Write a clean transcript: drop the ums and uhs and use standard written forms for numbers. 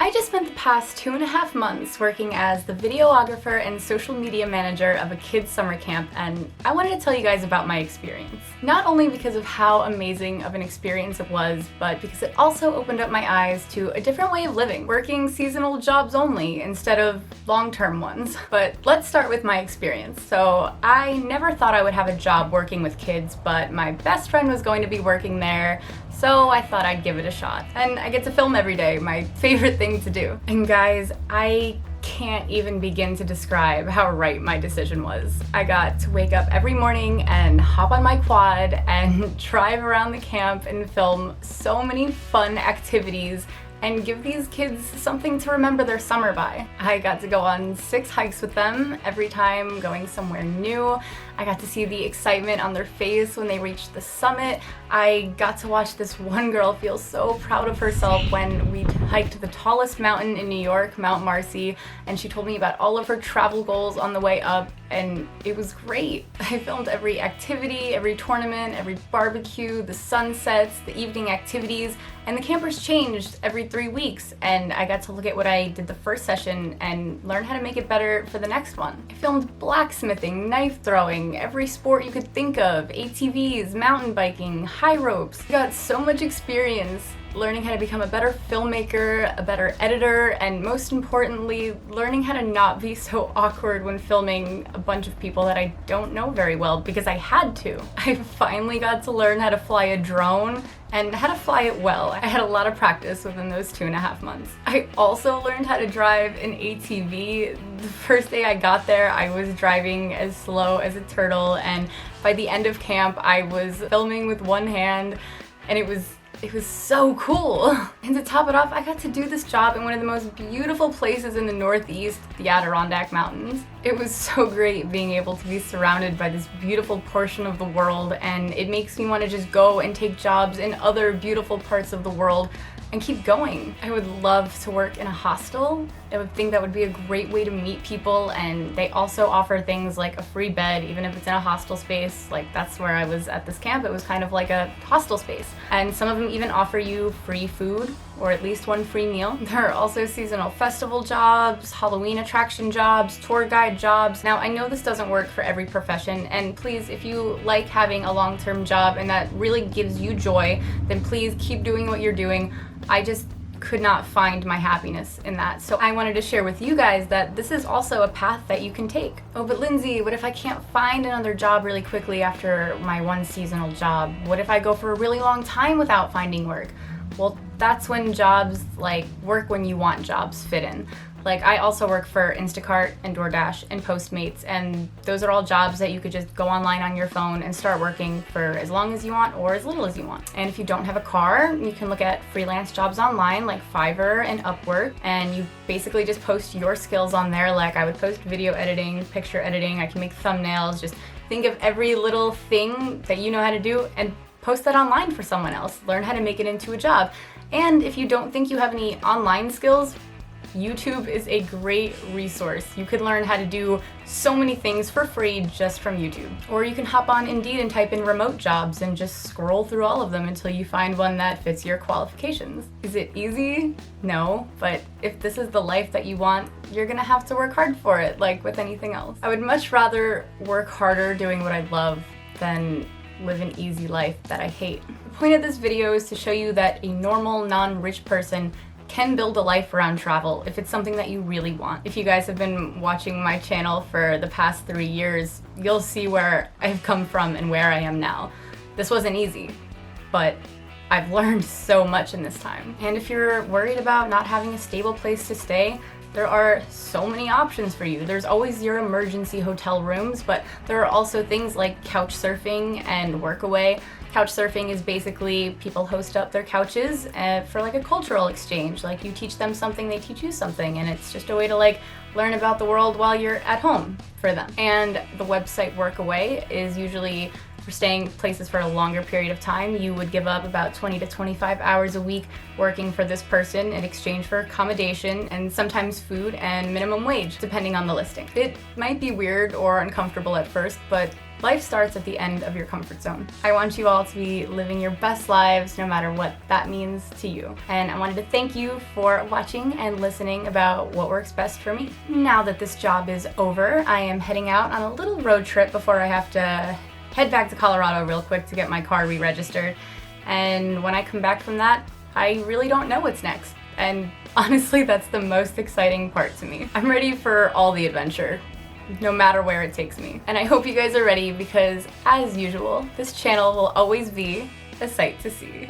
I just spent the past 2.5 months working as the videographer and social media manager of a kids' summer camp, and I wanted to tell you guys about my experience. Not only because of how amazing of an experience it was, but because it also opened up my eyes to a different way of living, working seasonal jobs only instead of long-term ones. But let's start with my experience. So I never thought I would have a job working with kids, but my best friend was going to be working there, so I thought I'd give it a shot. And I get to film every day, my favorite thing to do. And guys, I can't even begin to describe how right my decision was. I got to wake up every morning and hop on my quad and drive around the camp and film so many fun activities and give these kids something to remember their summer by. I got to go on 6 hikes with them every time going somewhere new. I got to see the excitement on their face when they reached the summit. I got to watch this one girl feel so proud of herself when we hiked the tallest mountain in New York, Mount Marcy, and she told me about all of her travel goals on the way up, and it was great. I filmed every activity, every tournament, every barbecue, the sunsets, the evening activities, and the campers changed every 3 weeks, and I got to look at what I did the first session and learn how to make it better for the next one. I filmed blacksmithing, knife throwing, every sport you could think of, ATVs, mountain biking, high ropes. I got so much experience learning how to become a better filmmaker, a better editor, and most importantly, learning how to not be so awkward when filming a bunch of people that I don't know very well, because I had to. I finally got to learn how to fly a drone and how to fly it well. I had a lot of practice within those 2.5 months. I also learned how to drive an ATV. The first day I got there, I was driving as slow as a turtle, and by the end of camp, I was filming with one hand, and it was so cool. And to top it off, I got to do this job in one of the most beautiful places in the Northeast, the Adirondack Mountains. It was so great being able to be surrounded by this beautiful portion of the world, and it makes me want to just go and take jobs in other beautiful parts of the world and keep going. I would love to work in a hostel. I would think that would be a great way to meet people, and they also offer things like a free bed, even if it's in a hostel space. Like, that's where I was at this camp. It was kind of like a hostel space. And some of them even offer you free food, or at least one free meal. There are also seasonal festival jobs, Halloween attraction jobs, tour guide jobs. Now, I know this doesn't work for every profession, and please, if you like having a long-term job and that really gives you joy, then please keep doing what you're doing. I just could not find my happiness in that. So I wanted to share with you guys that this is also a path that you can take. Oh, but Lindsay, what if I can't find another job really quickly after my one seasonal job? What if I go for a really long time without finding work? Well, that's when jobs like work when you want jobs fit in. Like, I also work for Instacart and DoorDash and Postmates, and those are all jobs that you could just go online on your phone and start working for as long as you want or as little as you want. And if you don't have a car, you can look at freelance jobs online like Fiverr and Upwork, and you basically just post your skills on there. Like, I would post video editing, picture editing, I can make thumbnails, just think of every little thing that you know how to do and post that online for someone else. Learn how to make it into a job. And if you don't think you have any online skills, YouTube is a great resource. You could learn how to do so many things for free just from YouTube. Or you can hop on Indeed and type in remote jobs and just scroll through all of them until you find one that fits your qualifications. Is it easy? No, but if this is the life that you want, you're gonna have to work hard for it, like with anything else. I would much rather work harder doing what I love than live an easy life that I hate. The point of this video is to show you that a normal, non-rich person can build a life around travel if it's something that you really want. If you guys have been watching my channel for the past 3 years, you'll see where I've come from and where I am now. This wasn't easy, but I've learned so much in this time. And if you're worried about not having a stable place to stay, there are so many options for you. There's always your emergency hotel rooms, but there are also things like couch surfing and workaway. Couch surfing is basically people host up their couches for like a cultural exchange. Like, you teach them something, they teach you something, and it's just a way to like learn about the world while you're at home for them. And the website Workaway is usually for staying places for a longer period of time. You would give up about 20 to 25 hours a week working for this person in exchange for accommodation and sometimes food and minimum wage, depending on the listing. It might be weird or uncomfortable at first, but Life starts at the end of your comfort zone. I want you all to be living your best lives, no matter what that means to you. And I wanted to thank you for watching and listening about what works best for me. Now that this job is over, I am heading out on a little road trip before I have to head back to Colorado real quick to get my car re-registered. And when I come back from that, I really don't know what's next. And honestly, that's the most exciting part to me. I'm ready for all the adventure, no matter where it takes me. And I hope you guys are ready because, as usual, this channel will always be a sight to see.